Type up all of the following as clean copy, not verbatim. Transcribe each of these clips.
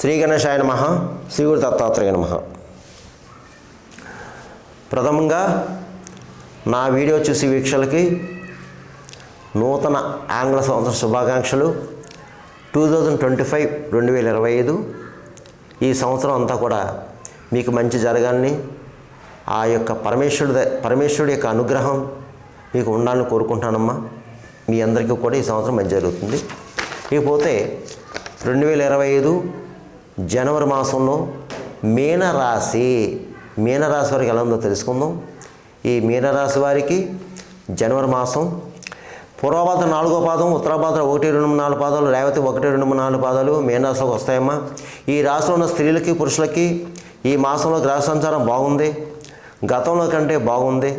శ్రీ గణేశాయ నమః. శ్రీ గురు దత్తాత్రేయ నమః. ప్రథమంగా నా వీడియో చూసి వీక్షకులకి నూతన ఆంగ్ల సంవత్సర శుభాకాంక్షలు. 2025 ఈ సంవత్సరం అంతా కూడా మీకు మంచి జరగాలని, ఆ యొక్క పరమేశ్వరుడి యొక్క అనుగ్రహం మీకు ఉండాలని కోరుకుంటానమ్మా. మీ అందరికీ కూడా ఈ సంవత్సరం మంచి జరుగుతుంది. ఇకపోతే 2025 జనవరి మాసంలో మీనరాశి వారికి ఎలా ఉందో తెలుసుకుందాం. ఈ మీనరాశి వారికి జనవరి మాసం పూర్వభాద్ర 4వ పాదం, ఉత్తరాభాద్ర 1, 2, 3, 4 పాదాలు, రేవతి 1, 2, 3, 4 పాదాలు మీనరాశిలోకి వస్తాయమ్మా. ఈ రాశిలో ఉన్న స్త్రీలకి పురుషులకి ఈ మాసంలో గ్రహ సంచారం బాగుంది, గతంలో కంటే బాగుంది,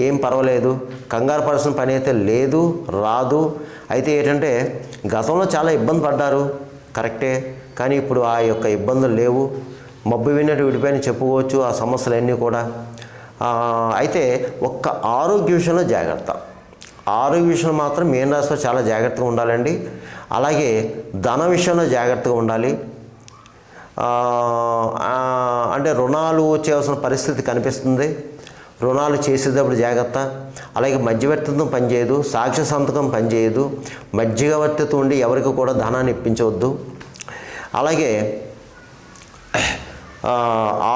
ఏం పర్వాలేదు, కంగారు పడాల్సిన పని అయితే లేదు, రాదు. అయితే ఏంటంటే గతంలో చాలా ఇబ్బంది పడ్డారు, కరెక్టే, కానీ ఇప్పుడు ఆ యొక్క ఇబ్బందులు లేవు, మబ్బు విన్నట్టు విడిపోయిన చెప్పుకోవచ్చు ఆ సమస్యలన్నీ కూడా. అయితే ఒక్క ఆరోగ్య విషయంలో జాగ్రత్త. ఆరోగ్య విషయంలో మాత్రం మీనరాశిలో చాలా జాగ్రత్తగా ఉండాలండి. అలాగే ధన విషయంలో జాగ్రత్తగా ఉండాలి. అంటే రుణాలు చేయవలసిన పరిస్థితి కనిపిస్తుంది, రుణాలు చేసేటప్పుడు జాగ్రత్త. అలాగే మధ్యవర్తిత్వం పనిచేయదు, సాక్ష్య సంతకం పనిచేయదు, మధ్యవర్తిత్వం ఉండి ఎవరికి కూడా ధనాన్ని ఇప్పించవద్దు. అలాగే ఆ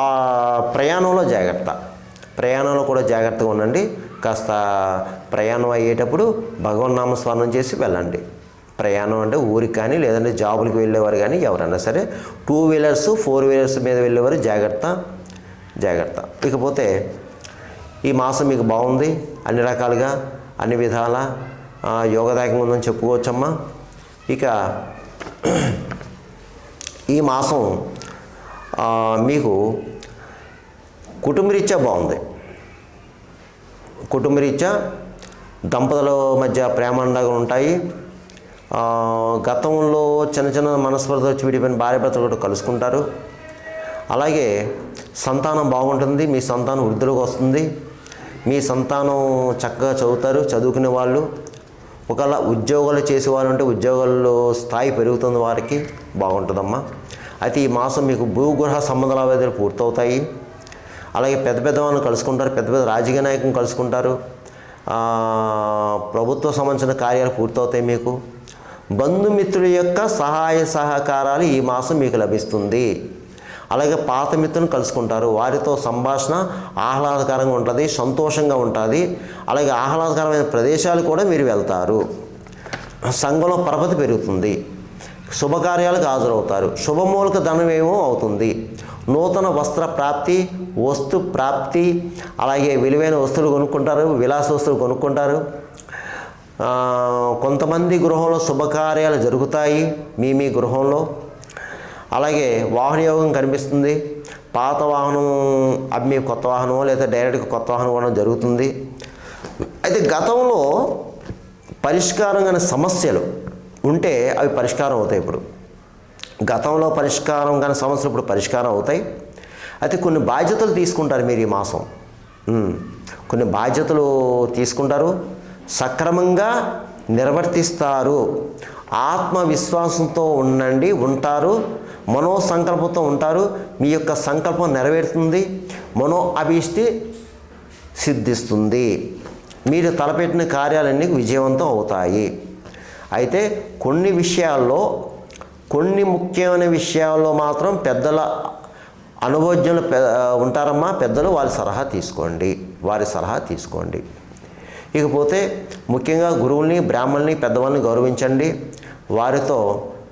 ప్రయాణంలో జాగ్రత్త, ప్రయాణంలో కూడా జాగ్రత్తగా ఉండండి. కాస్త ప్రయాణం అయ్యేటప్పుడు భగవన్ నామస్మరణం చేసి వెళ్ళండి. ప్రయాణం అంటే ఊరికి కానీ లేదంటే జాబులకు వెళ్ళేవారు కానీ ఎవరైనా సరే 2 వీలర్స్ 4 వీలర్స్ మీద వెళ్ళేవారు జాగ్రత్త. ఇకపోతే ఈ మాసం మీకు బాగుంది, అన్ని రకాలుగా అన్ని విధాల యోగదాయకంగా ఉందని చెప్పుకోవచ్చమ్మా. ఇక ఈ మాసం మీకు కుటుంబరీత్యా బాగుంది. కుటుంబరీత్యా దంపతుల మధ్య ప్రేమానురాగాలు ఉంటాయి. గతంలో చిన్న మనస్పర్ధ వచ్చి విడిపోయిన భార్యాభర్తలు కూడా కలుసుకుంటారు. అలాగే సంతానం బాగుంటుంది, మీ సంతానం వృద్ధిలోకి వస్తుంది, మీ సంతానం చక్కగా చదువుతారు. చదువుకునే వాళ్ళు ఒకవేళ ఉద్యోగాలు చేసేవాళ్ళు ఉంటే ఉద్యోగాల్లో స్థాయి పెరుగుతుంది, వారికి బాగుంటుందమ్మా. అయితే ఈ మాసం మీకు భూగృహ సంబంధ లావాదేవీలు పూర్తవుతాయి. అలాగే పెద్ద వాళ్ళని కలుసుకుంటారు, పెద్ద రాజకీయ నాయకులను కలుసుకుంటారు, ప్రభుత్వ సంబంధించిన కార్యాలు పూర్తవుతాయి. మీకు బంధుమిత్రుల యొక్క సహాయ సహకారాలు ఈ మాసం మీకు లభిస్తుంది. అలాగే పాత మిత్రులను కలుసుకుంటారు, వారితో సంభాషణ ఆహ్లాదకరంగా ఉంటుంది, సంతోషంగా ఉంటుంది. అలాగే ఆహ్లాదకరమైన ప్రదేశాలు కూడా మీరు వెళ్తారు. సంఘంలో పరపతి పెరుగుతుంది, శుభకార్యాలకు హాజరవుతారు, శుభమూలక ధనమేమో అవుతుంది. నూతన వస్త్ర ప్రాప్తి, వస్తు ప్రాప్తి, అలాగే విలువైన వస్తువులు కొనుక్కుంటారు, విలాస వస్తువులు కొనుక్కుంటారు. కొంతమంది గృహంలో శుభకార్యాలు జరుగుతాయి మీ గృహంలో. అలాగే వాహన యోగం కనిపిస్తుంది. పాత వాహనం అమ్మి కొత్త వాహనం లేదా డైరెక్ట్గా కొత్త వాహనం కొనడం జరుగుతుంది. అయితే గతంలో పరిష్కారం కాని సమస్యలు ఉంటే అవి పరిష్కారం అవుతాయి. ఇప్పుడు గతంలో పరిష్కారం కాని సమస్యలు ఇప్పుడు పరిష్కారం అవుతాయి. అయితే కొన్ని బాధ్యతలు తీసుకుంటారు మీరు ఈ మాసం. కొన్ని బాధ్యతలు తీసుకుంటారు, సక్రమంగా నిర్వర్తిస్తారు. ఆత్మవిశ్వాసంతో ఉంటారు, మనోసంకల్పంతో ఉంటారు. మీ యొక్క సంకల్పం నెరవేరుతుంది, మనో అభీష్టి సిద్ధిస్తుంది, మీరు తలపెట్టిన కార్యాలన్నీ విజయవంతం అవుతాయి. అయితే కొన్ని ముఖ్యమైన విషయాల్లో మాత్రం పెద్దల అనుభవజ్ఞులు ఉంటారమ్మా. పెద్దలు వారి సలహా తీసుకోండి. ఇకపోతే ముఖ్యంగా గురువుల్ని, బ్రాహ్మణుల్ని, పెద్దవాళ్ళని గౌరవించండి. వారితో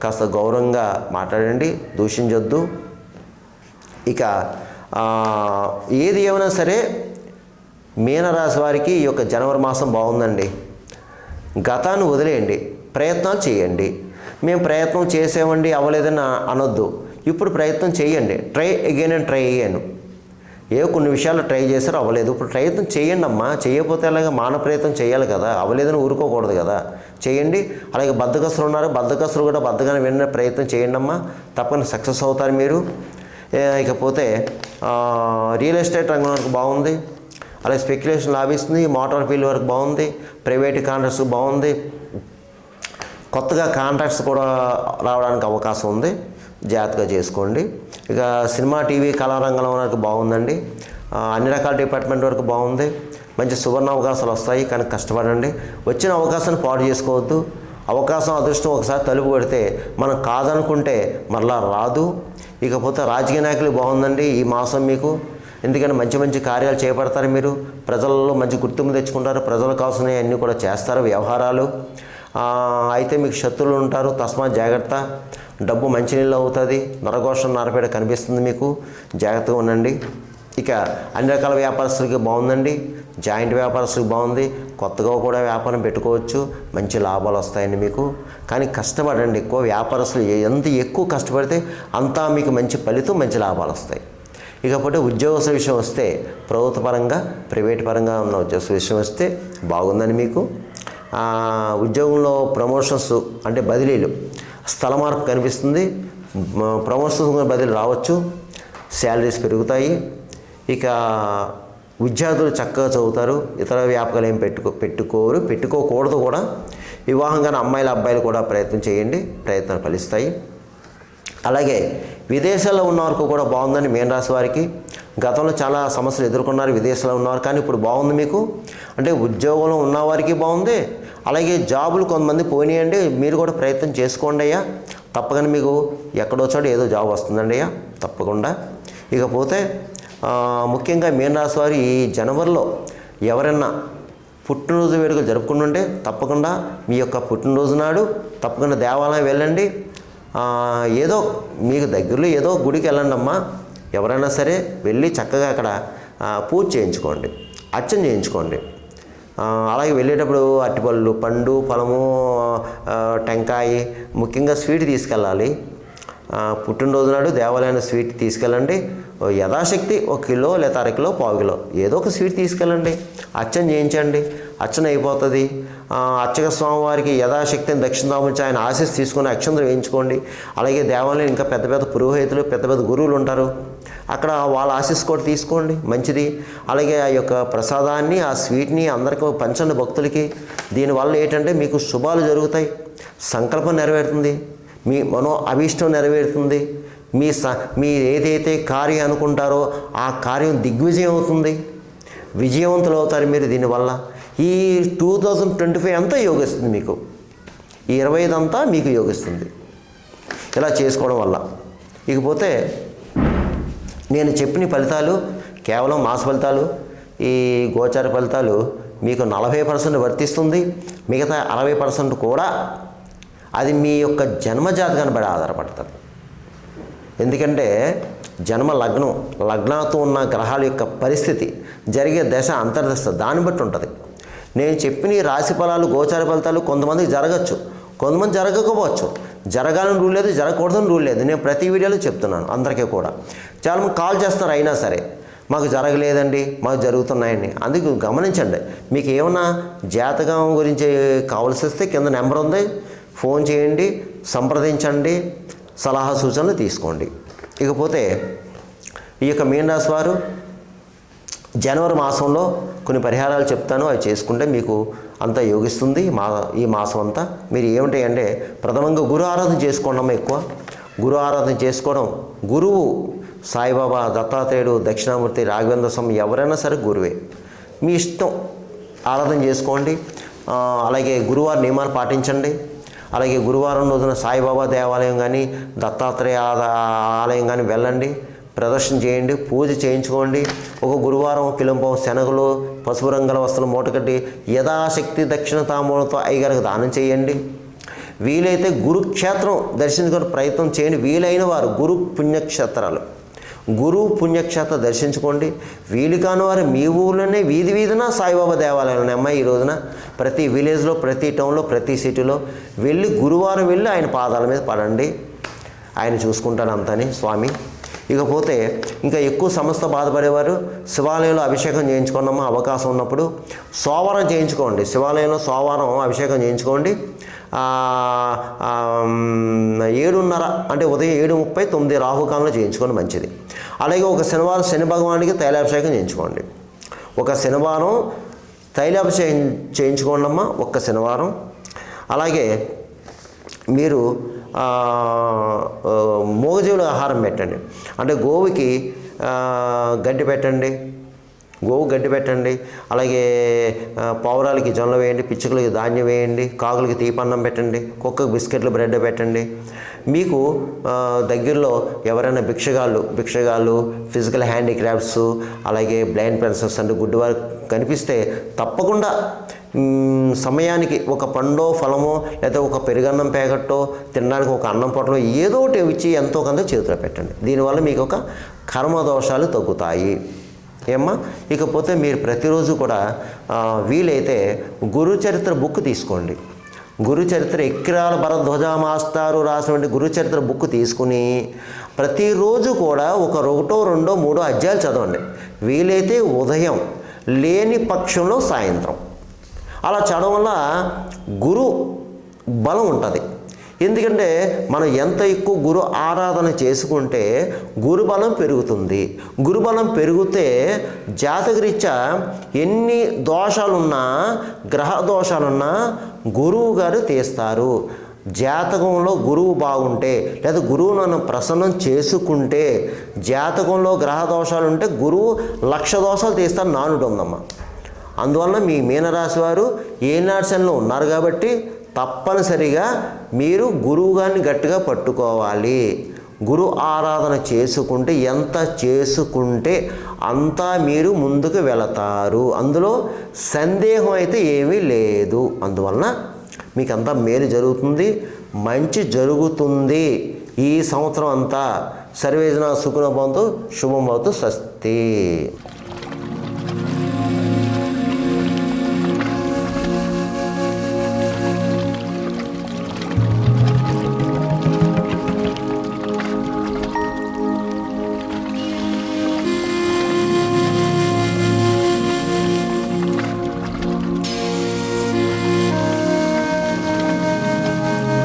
కాస్త గౌరవంగా మాట్లాడండి, దూషించొద్దు. ఇక ఏది ఏమైనా సరే మీనరాశి వారికి ఈ యొక్క జనవరి మాసం బాగుందండి. గతాన్ని వదిలేయండి, ప్రయత్నాలు చేయండి. మేము ప్రయత్నం చేసామండి అవ్వలేదని అనొద్దు. ఇప్పుడు ప్రయత్నం చేయండి, ట్రై అగైన్ అండ్ ట్రై అయ్యాను. కొన్ని విషయాలు ట్రై చేశారు, అవ్వలేదు. ఇప్పుడు ప్రయత్నం చేయండి అమ్మా. చేయకపోతే అలాగే మాన ప్రయత్నం చేయాలి కదా, అవ్వలేదని ఊరుకోకూడదు కదా, చేయండి. అలాగే బద్ధకస్తులు ఉన్నారు, బద్ధకస్తులు కూడా బద్ధగానే విన్న ప్రయత్నం చేయండి అమ్మా, తప్పని సక్సెస్ అవుతారు మీరు. ఇకపోతే రియల్ ఎస్టేట్ రంగం వరకు బాగుంది, అలాగే స్పెక్యులేషన్ లాభిస్తుంది, మోటార్ ఫీల్డ్ వరకు బాగుంది, ప్రైవేట్ కాంట్రాక్ట్స్ బాగుంది, కొత్తగా కాంట్రాక్ట్స్ కూడా రావడానికి అవకాశం ఉంది. జాగ్రత్తగా చేసుకోండి. ఇక సినిమా, టీవీ, కళారంగంలో వరకు బాగుందండి. అన్ని రకాల డిపార్ట్మెంట్ వరకు బాగుంది. మంచి సువర్ణ అవకాశాలు వస్తాయి, కానీ కష్టపడండి. వచ్చిన అవకాశాన్ని పాడు చేసుకోవద్దు. అవకాశం, అదృష్టం ఒకసారి తలుపు కొడితే మనం కాదనుకుంటే మరలా రాదు. ఇకపోతే రాజకీయ నాయకులు బాగుందండి ఈ మాసం మీకు. ఎందుకంటే మంచి మంచి కార్యాలు చేపడతారు మీరు. ప్రజలలో మంచి గుర్తింపు తెచ్చుకుంటారు. ప్రజలకు కావాల్సినవి అన్నీ కూడా చేస్తారు వ్యవహారాలు. అయితే మీకు శత్రువులు ఉంటారు, తస్మాత్ జాగ్రత్త. డబ్బు మంచినీళ్ళు అవుతుంది. నరఘోషం నరపేట కనిపిస్తుంది మీకు, జాగ్రత్తగా ఉండండి. ఇక అన్ని రకాల వ్యాపారస్తులకి బాగుందండి. జాయింట్ వ్యాపారస్తులకు బాగుంది. కొత్తగా కూడా వ్యాపారం పెట్టుకోవచ్చు. మంచి లాభాలు వస్తాయండి మీకు. కానీ కష్టపడండి ఎక్కువ. వ్యాపారస్తులు ఎంత ఎక్కువ కష్టపడితే అంతా మీకు మంచి ఫలితం, మంచి లాభాలు వస్తాయి. ఇకపోతే ఉద్యోగస్తుల విషయం వస్తే ప్రభుత్వ పరంగా, ప్రైవేట్ పరంగా ఉన్న ఉద్యోగస్తుల విషయం వస్తే బాగుందని మీకు. ఉద్యోగంలో ప్రమోషన్స్ అంటే బదిలీలు, స్థల మార్పు కనిపిస్తుంది. ప్రమోషన్స్ బదిలీ రావచ్చు. శాలరీస్ పెరుగుతాయి. ఇక విద్యార్థులు చక్కగా చదువుతారు. ఇతర వ్యాపకాలు ఏం పెట్టుకోకూడదు కూడా. వివాహంగానే అమ్మాయిలు అబ్బాయిలు కూడా ప్రయత్నం చేయండి, ప్రయత్నాలు ఫలిస్తాయి. అలాగే విదేశాల్లో ఉన్నవారికి కూడా బాగుందని మీనరాశి వారికి. గతంలో చాలా సమస్యలు ఎదుర్కొన్నారు విదేశాల్లో ఉన్నవారు, కానీ ఇప్పుడు బాగుంది మీకు. అంటే ఉద్యోగంలో ఉన్నవారికి బాగుంది. అలాగే జాబులు కొంతమంది పోనీయండి, మీరు కూడా ప్రయత్నం చేసుకోండి అయ్యా. తప్పకుండా మీకు ఎక్కడో చోట ఏదో జాబ్ వస్తుందండి అయ్యా, తప్పకుండా. ఇకపోతే ముఖ్యంగా మీనరాశి వారు ఈ జనవరిలో ఎవరైనా పుట్టినరోజు వేడుకలు జరుపుకుంటుంటే తప్పకుండా మీ యొక్క పుట్టినరోజు నాడు తప్పకుండా దేవాలయం వెళ్ళండి. ఏదో మీకు దగ్గరలో ఏదో గుడికి వెళ్ళండి అమ్మా. ఎవరైనా సరే వెళ్ళి చక్కగా అక్కడ పూజ చేయించుకోండి, అర్చన చేయించుకోండి. అలాగే వెళ్ళేటప్పుడు అరటిపళ్ళు, పండు, ఫలము, టెంకాయ, ముఖ్యంగా స్వీట్ తీసుకెళ్ళాలి. పుట్టినరోజు నాడు దేవాలయాన్ని స్వీట్ తీసుకెళ్ళండి. యథాశక్తి 1 కిలో లేదా అరకిలో, పావు కిలో ఏదో ఒక స్వీట్ తీసుకెళ్ళండి. అర్చన చేయించండి, అర్చన అయిపోతుంది. అర్చక స్వామివారికి యథాశక్తిని దక్షిణాముంచి ఆయన ఆశీస్సు తీసుకొని అక్షంతలు వేయించుకోండి. అలాగే దేవాలయం ఇంకా పెద్ద పెద్ద పురోహితులు, పెద్ద పెద్ద గురువులు ఉంటారు, అక్కడ వాళ్ళ ఆశీస్సు కూడా తీసుకోండి, మంచిది. అలాగే ఆ యొక్క ప్రసాదాన్ని, ఆ స్వీట్ని అందరికీ పంచండి భక్తులకి. దీనివల్ల ఏంటంటే మీకు శుభాలు జరుగుతాయి, సంకల్పం నెరవేరుతుంది, మీ మనో అభీష్టం నెరవేరుతుంది. మీ ఏదైతే కార్యం అనుకుంటారో ఆ కార్యం దిగ్విజయం అవుతుంది, విజయవంతులు అవుతారు మీరు దీనివల్ల. ఈ 2025 అంతా యోగిస్తుంది మీకు. ఈ 25 అంతా మీకు యోగిస్తుంది ఇలా చేసుకోవడం వల్ల. ఇకపోతే నేను చెప్పిన ఫలితాలు కేవలం మాస ఫలితాలు. ఈ గోచార ఫలితాలు మీకు 40% వర్తిస్తుంది. మిగతా 60% కూడా అది మీ యొక్క జన్మజాతకాన్ని బట్టి ఆధారపడుతుంది. ఎందుకంటే జన్మ లగ్నాతో ఉన్న గ్రహాల యొక్క పరిస్థితి, జరిగే దశ, అంతర్దశ దాన్ని బట్టి ఉంటుంది. నేను చెప్పిన ఈ రాశి ఫలాలు, గోచార ఫలితాలు కొంతమందికి జరగచ్చు, కొంతమంది జరగకపోవచ్చు. జరగాలని రూల్ లేదు, జరగకూడదని రూల్ లేదు. నేను ప్రతి వీడియోలో చెప్తున్నాను అందరికీ కూడా. చాలామంది కాల్ చేస్తున్నారు, అయినా సరే మాకు జరగలేదండి, మాకు జరుగుతున్నాయండి. అందుకు గమనించండి. మీకు ఏమన్నా జాతకం గురించి కావాల్సి వస్తే కింద నెంబర్ ఉంది, ఫోన్ చేయండి, సంప్రదించండి, సలహా సూచనలు తీసుకోండి. ఇకపోతే ఈ యొక్క మీనరాశి వారు జనవరి మాసంలో కొన్ని పరిహారాలు చెప్తాను, అవి చేసుకుంటే మీకు అంతా యోగిస్తుంది. ఈ మాసం అంతా మీరు ఏమిటంటే ప్రథమంగా గురు ఆరాధన చేసుకోవడం. ఎక్కువ గురు ఆరాధన చేసుకోవడం. గురువు సాయిబాబా, దత్తాత్రేయుడు, దక్షిణామూర్తి, రాఘవేంద్ర స్వామి ఎవరైనా సరే గురువే, మీ ఇష్టం ఆరాధన చేసుకోండి. అలాగే గురువారం నియమాలు పాటించండి. అలాగే గురువారం రోజున సాయిబాబా దేవాలయం కానీ, దత్తాత్రేయ ఆలయం కానీ వెళ్ళండి, ప్రదర్శన చేయండి, పూజ చేయించుకోండి. ఒక గురువారం కిలంపం శనగలు, పసుపు రంగుల వస్త్రం మూటకట్టి యథాశక్తి దక్షిణ తాంబూలంతో అయ్యగారికి దానం చేయండి. వీలైతే గురుక్షేత్రం దర్శించుకునే ప్రయత్నం చేయండి. వీలైన వారు గురు పుణ్యక్షేత్రం దర్శించుకోండి. వీలు కాని వారు మీ ఊళ్ళోనే వీధిన సాయిబాబా దేవాలయం ఉన్నాయమ్మా. ఈ రోజున ప్రతి విలేజ్లో, ప్రతి టౌన్లో, ప్రతి సిటీలో వెళ్ళి గురువారం వెళ్ళి ఆయన పాదాల మీద పడండి. ఆయన చూసుకుంటాడు అంతని స్వామి. ఇకపోతే ఇంకా ఎక్కువ సమస్త బాధపడేవారు శివాలయంలో అభిషేకం చేయించుకోండమ్మా. అవకాశం ఉన్నప్పుడు సోమవారం చేయించుకోండి. శివాలయంలో సోమవారం అభిషేకం చేయించుకోండి. 7:30 అంటే ఉదయం 7:30, 9 రాహుకాలంలో చేయించుకోండి, మంచిది. అలాగే ఒక శనివారం శని భగవానికి తైలాభిషేకం చేయించుకోండి. ఒక శనివారం తైలాభిషేకం చేయించుకోండి అమ్మా, ఒక్క శనివారం. అలాగే మీరు మూగజీవుల ఆహారం పెట్టండి. అంటే గోవుకి గడ్డి పెట్టండి, గోవు గడ్డి పెట్టండి. అలాగే పావురాలకి జొన్న వేయండి, పిచ్చుకలకి ధాన్యం వేయండి, కాకులకి తీపన్నం పెట్టండి, కుక్కకు బిస్కెట్లు బ్రెడ్ పెట్టండి. మీకు దగ్గరలో ఎవరైనా భిక్షగాళ్ళు ఫిజికల్ హ్యాండిక్రాఫ్ట్స్, అలాగే బ్లైండ్ పర్సన్స్ అంటే గుడ్డివారు కనిపిస్తే తప్పకుండా సమయానికి ఒక పండో ఫలమో లేదా ఒక పెరుగన్నం ప్యాకెట్టో, తినడానికి ఒక అన్నం పొట్టలో ఏదో ఒకటి ఇచ్చి ఎంతో కొంత చేతిలో పెట్టండి. దీనివల్ల మీకు ఒక కర్మదోషాలు తగ్గుతాయి. ఏమ్మా, ఇకపోతే మీరు ప్రతిరోజు కూడా వీలైతే గురుచరిత్ర బుక్ తీసుకోండి. గురుచరిత్ర ఎక్కిరాల భరద్వాజ మాస్టారు రాసినటువంటి గురుచరిత్ర బుక్ తీసుకుని ప్రతిరోజు కూడా ఒకటో రెండో మూడో అధ్యాయాలు చదవండి. వీలైతే ఉదయం, లేని పక్షంలో సాయంత్రం. అలా చదవడం వల్ల గురు బలం ఉంటుంది. ఎందుకంటే మనం ఎంత ఎక్కువ గురు ఆరాధన చేసుకుంటే గురుబలం పెరుగుతుంది. గురుబలం పెరిగితే జాతకరీత్యా ఎన్ని దోషాలున్నా, గ్రహ దోషాలున్నా గురువు గారు తీస్తారు. జాతకంలో గురువు బాగుంటే లేదా గురువు నన్ను ప్రసన్నం చేసుకుంటే, జాతకంలో గ్రహ దోషాలు ఉంటే గురువు 1,00,000 దోషాలు తీస్తాను నానుడు ఉందమ్మా. అందువలన మీ మీనరాశి వారు ఏనాడు శనిలో ఉన్నారు కాబట్టి తప్పనిసరిగా మీరు గురువు గారిని గట్టిగా పట్టుకోవాలి. గురు ఆరాధన చేసుకుంటే, ఎంత చేసుకుంటే అంతా మీరు ముందుకు వెళతారు. అందులో సందేహం అయితే ఏమీ లేదు. అందువలన మీకు అంతా మేలు జరుగుతుంది, మంచి జరుగుతుంది. ఈ సంవత్సరం అంతా సర్వేజన సుఖనోభవంతు, శుభం భవతు, స్వస్తి.